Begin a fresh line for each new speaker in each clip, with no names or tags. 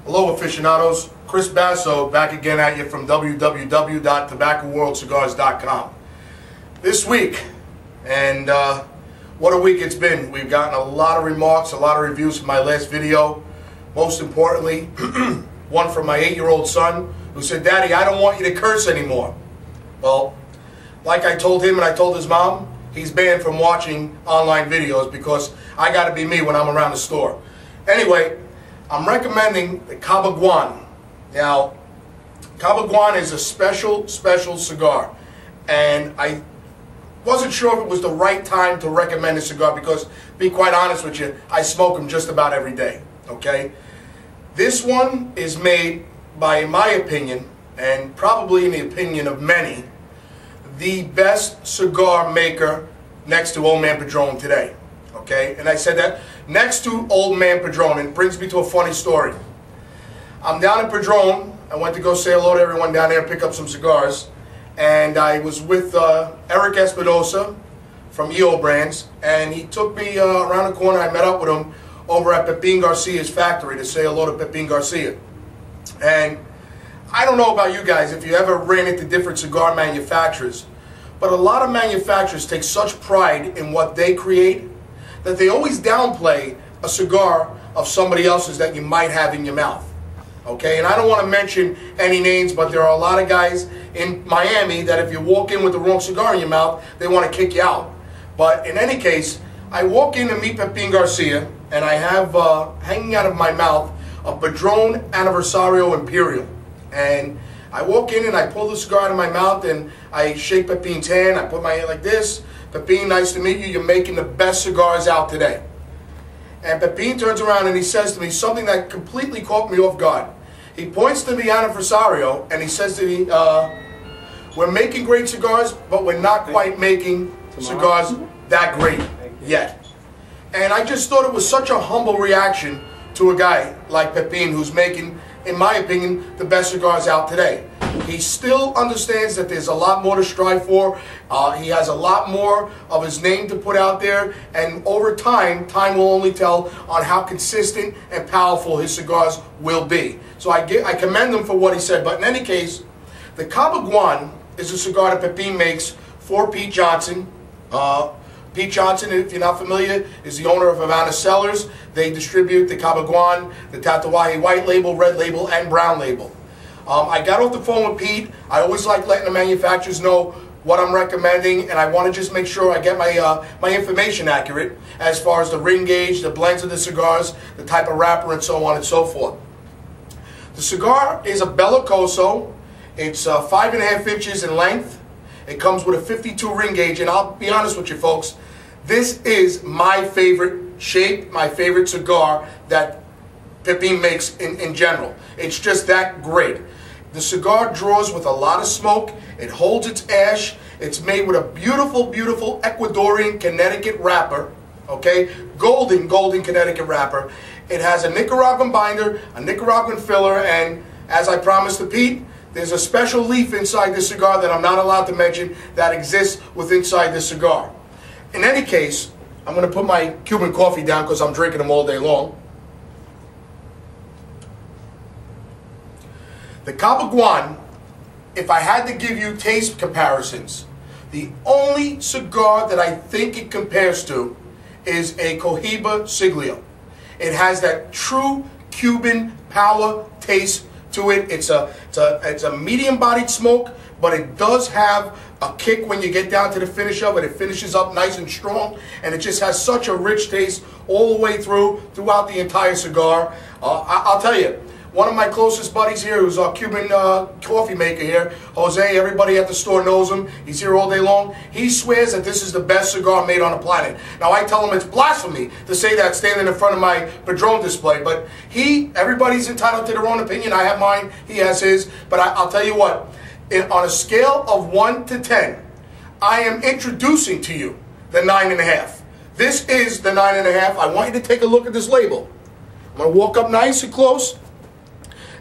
Hello aficionados, Kris Baso back again at you from www.tobaccoworldcigars.com. This week, and what a week it's been. We've gotten a lot of remarks, a lot of reviews from my last video. Most importantly, one from my 8-year-old son who said, "Daddy, I don't want you to curse anymore." Well, like I told him and I told his mom, he's banned from watching online videos because I got to be me when I'm around the store. Anyway, I'm recommending the Cabaiguan. Now, Cabaiguan is a special cigar, and I wasn't sure if it was the right time to recommend a cigar because, to be quite honest with you, I smoke them just about every day, okay? This one is made by, in my opinion, and probably in the opinion of many, the best cigar maker next to Old Man Padron today, okay? And I said that next to Old Man Padron, and it brings me to a funny story. I'm down in Padron. I went to go say hello to everyone down there and pick up some cigars, and I was with Eric Espinosa from EO Brands, and he took me around the corner. I met up with him over at Pepin Garcia's factory to say hello to Pepin Garcia. And I don't know about you guys if you ever ran into different cigar manufacturers, but a lot of manufacturers take such pride in what they create that they always downplay a cigar of somebody else's that you might have in your mouth. Okay, and I don't want to mention any names, but there are a lot of guys in Miami that if you walk in with the wrong cigar in your mouth, they want to kick you out. But in any case, I walk in to meet Pepin Garcia, and I have hanging out of my mouth a Padron Aniversario Imperial. And I walk in and I pull the cigar out of my mouth and I shake Pepin's hand. I put my hand like this. "Pepin, nice to meet you. You're making the best cigars out today." And Pepin turns around and he says to me something that completely caught me off guard. He points to the Aniversario and he says to me, "We're making great cigars, but we're not quite making cigars that great yet." And I just thought it was such a humble reaction to a guy like Pepin, who's making, in my opinion, the best cigars out today. He still understands that there's a lot more to strive for. He has a lot more of his name to put out there, and over time will only tell on how consistent and powerful his cigars will be. So I commend him for what he said. But in any case, the Cabaiguan is a cigar that Pepin makes for Pete Johnson. Pete Johnson, if you're not familiar, is the owner of Havana Cellars. They distribute the Cabaiguan, the Tatuaje White Label, Red Label, and Brown Label. I got off the phone with Pete. I always like letting the manufacturers know what I'm recommending, and I want to just make sure I get my information accurate as far as the ring gauge, the blends of the cigars, the type of wrapper, and so on and so forth. The cigar is a Belicoso. It's 5.5 inches in length. It comes with a 52 ring gauge, and I'll be honest with you folks, this is my favorite shape, my favorite cigar that Pepin makes in general. It's just that great. The cigar draws with a lot of smoke. It holds its ash. It's made with a beautiful, beautiful Ecuadorian Connecticut wrapper. Okay, golden Connecticut wrapper. It has a Nicaraguan binder, a Nicaraguan filler, and as I promised to Pete, there's a special leaf inside this cigar that I'm not allowed to mention that exists within inside this cigar. In any case, I'm going to put my Cuban coffee down because I'm drinking them all day long. The Cabaiguan, if I had to give you taste comparisons, the only cigar that I think it compares to is a Cohiba Siglio. It has that true Cuban power taste to it. It's a medium-bodied smoke, but it does have a kick when you get down to the finish of it. It finishes up nice and strong, and it just has such a rich taste all the way throughout the entire cigar. I'll tell you, one of my closest buddies here, who's our Cuban coffee maker here, Jose, everybody at the store knows him. He's here all day long. He swears that this is the best cigar made on the planet. Now, I tell him it's blasphemy to say that standing in front of my Padron display, but everybody's entitled to their own opinion. I have mine, he has his, but I'll tell you what, on a scale of 1 to 10, I am introducing to you the 9.5. This is the 9.5. I want you to take a look at this label. I'm going to walk up nice and close.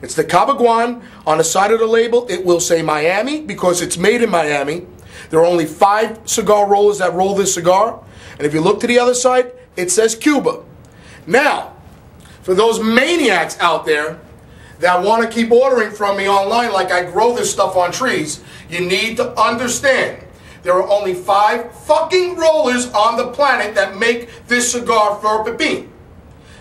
It's the Cabaiguan. On the side of the label, it will say Miami because it's made in Miami. There are only 5 cigar rollers that roll this cigar. And if you look to the other side, it says Cuba. Now, for those maniacs out there that want to keep ordering from me online like I grow this stuff on trees, you need to understand there are only 5 fucking rollers on the planet that make this cigar for Pepin.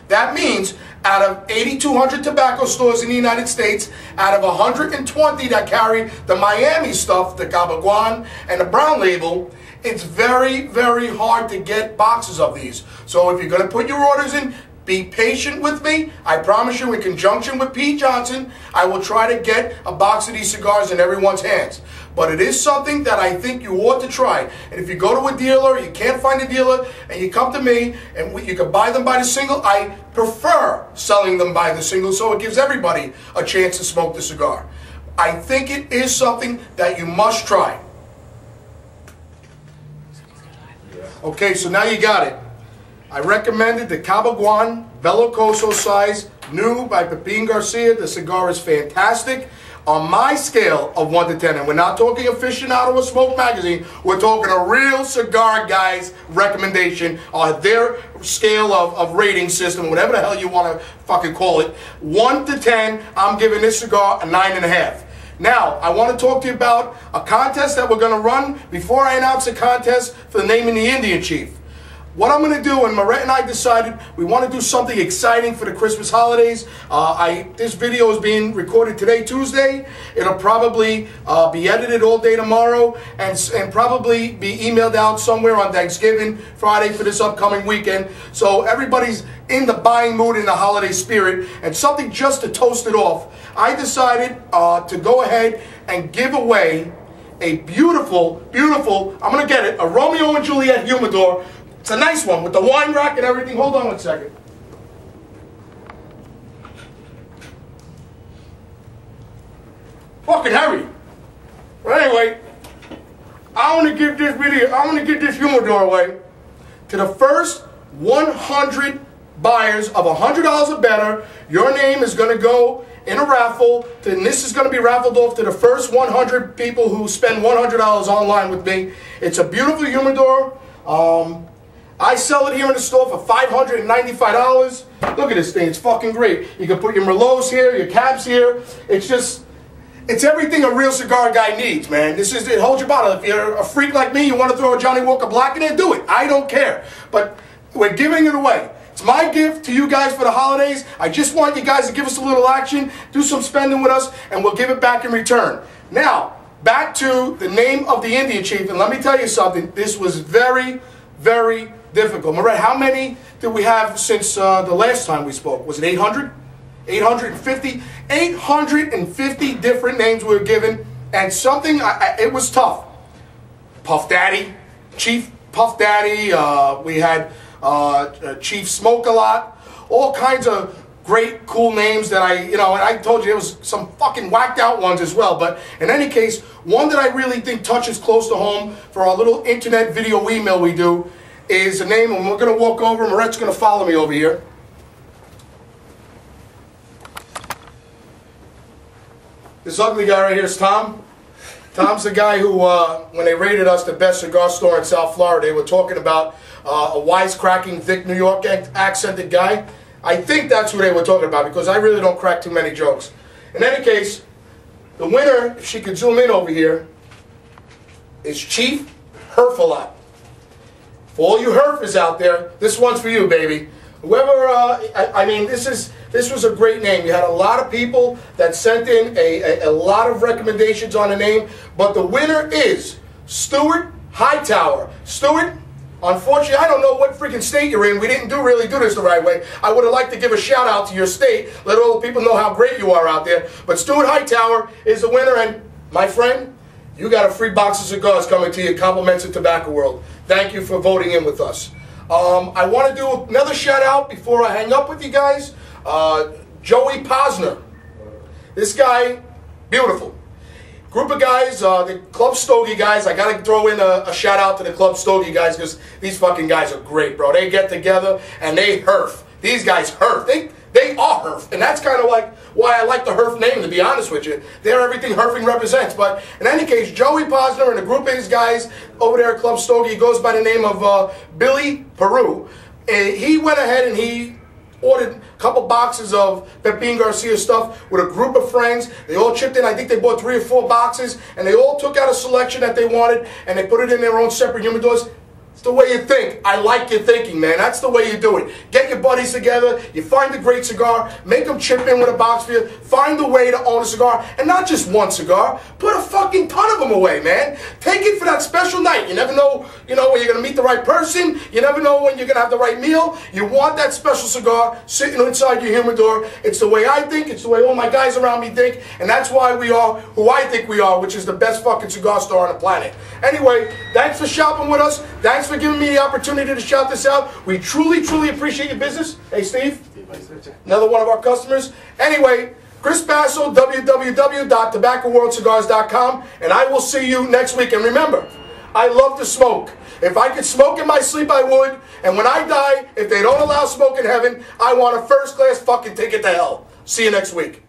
That means out of 8,200 tobacco stores in the United States, out of 120 that carry the Miami stuff, the Cabaiguan and the brown label, it's very, very hard to get boxes of these. So if you're going to put your orders in, be patient with me. I promise you, in conjunction with Pete Johnson, I will try to get a box of these cigars in everyone's hands. But it is something that I think you ought to try. And if you go to a dealer, you can't find a dealer, and you come to me, and you can buy them by the single, I prefer selling them by the single, so it gives everybody a chance to smoke the cigar. I think it is something that you must try. Okay, so now you got it. I recommended the Cabaiguan Belicoso size, new by Pepin Garcia. The cigar is fantastic. On my scale of 1 to 10, and we're not talking aficionado or smoke magazine, we're talking a real cigar guy's recommendation on their scale of rating system, whatever the hell you want to fucking call it. 1 to 10, I'm giving this cigar a 9.5. Now, I want to talk to you about a contest that we're going to run before I announce the contest for the naming the Indian Chief. What I'm going to do, and Moret and I decided we want to do something exciting for the Christmas holidays. This video is being recorded today, Tuesday. It'll probably be edited all day tomorrow and probably be emailed out somewhere on Thanksgiving, Friday for this upcoming weekend. So everybody's in the buying mood, in the holiday spirit, and something just to toast it off. I decided to go ahead and give away a beautiful, beautiful, I'm going to get it, a Romeo and Juliet humidor. It's a nice one with the wine rack and everything. Hold on one second. Fucking heavy. But anyway, I want to give this humidor away to the first 100 buyers of $100 or better. Your name is going to go in a raffle, and this is going to be raffled off to the first 100 people who spend $100 online with me. It's a beautiful humidor. I sell it here in the store for $595. Look at this thing. It's fucking great. You can put your Merlots here, your Cabs here. It's everything a real cigar guy needs, man. It holds your bottle. If you're a freak like me, you want to throw a Johnny Walker Black in there, do it. I don't care. But we're giving it away. It's my gift to you guys for the holidays. I just want you guys to give us a little action, do some spending with us, and we'll give it back in return. Now, back to the name of the Indian Chief, and let me tell you something. This was very, very difficult. Moret, how many did we have since the last time we spoke? Was it 800? 850? 850 different names we were given, and something, it was tough. Puff Daddy, Chief Puff Daddy, we had Chief Smoke a Lot, all kinds of great, cool names that and I told you there was some fucking whacked out ones as well. But in any case, one that I really think touches close to home for our little internet video email we do is a name, and we're going to walk over. Moret's going to follow me over here. This ugly guy right here is Tom. Tom's the guy who, when they rated us the best cigar store in South Florida, they were talking about a wisecracking, thick New York accented guy. I think that's who they were talking about, because I really don't crack too many jokes. In any case, the winner, if she could zoom in over here, is Chief Herfalot. For all you Herfers out there, this one's for you, baby. Whoever, I mean, this was a great name. You had a lot of people that sent in a lot of recommendations on the name, but the winner is Stuart Hightower. Stuart, unfortunately, I don't know what freaking state you're in. We didn't really do this the right way. I would have liked to give a shout out to your state, let all the people know how great you are out there. But Stuart Hightower is the winner, and my friend, you got a free box of cigars coming to you, compliments of Tobacco World. Thank you for voting in with us. I want to do another shout out before I hang up with you guys. Joey Posner. This guy, beautiful. Group of guys, the Club Stogie guys. I got to throw in a shout out to the Club Stogie guys, because these fucking guys are great, bro. They get together and they herf. These guys herf. They are herf. And that's kind of like why I like the herf name, to be honest with you. They're everything herfing represents. But in any case, Joey Posner and a group of his guys over there at Club Stogie, goes by the name of Billy Peru. He went ahead and he ordered a couple boxes of Pepin Garcia stuff with a group of friends. They all chipped in. I think they bought 3 or 4 boxes, and they all took out a selection that they wanted, and they put it in their own separate humidors. It's the way you think. I like your thinking, man. That's the way you do it. Get your buddies together. You find a great cigar. Make them chip in with a box for you. Find a way to own a cigar. And not just one cigar. Put a fucking ton of them away, man. Take it for that special night. You never know, when you're going to meet the right person. You never know when you're going to have the right meal. You want that special cigar sitting inside your humidor. It's the way I think. It's the way all my guys around me think. And that's why we are who I think we are, which is the best fucking cigar store on the planet. Anyway, thanks for shopping with us. Thanks for giving me the opportunity to shout this out. We truly, truly appreciate your business. Hey, Steve. Another one of our customers. Anyway, Kris Baso, www.tobaccoworldcigars.com, and I will see you next week. And remember, I love to smoke. If I could smoke in my sleep, I would. And when I die, if they don't allow smoke in heaven, I want a first-class fucking ticket to hell. See you next week.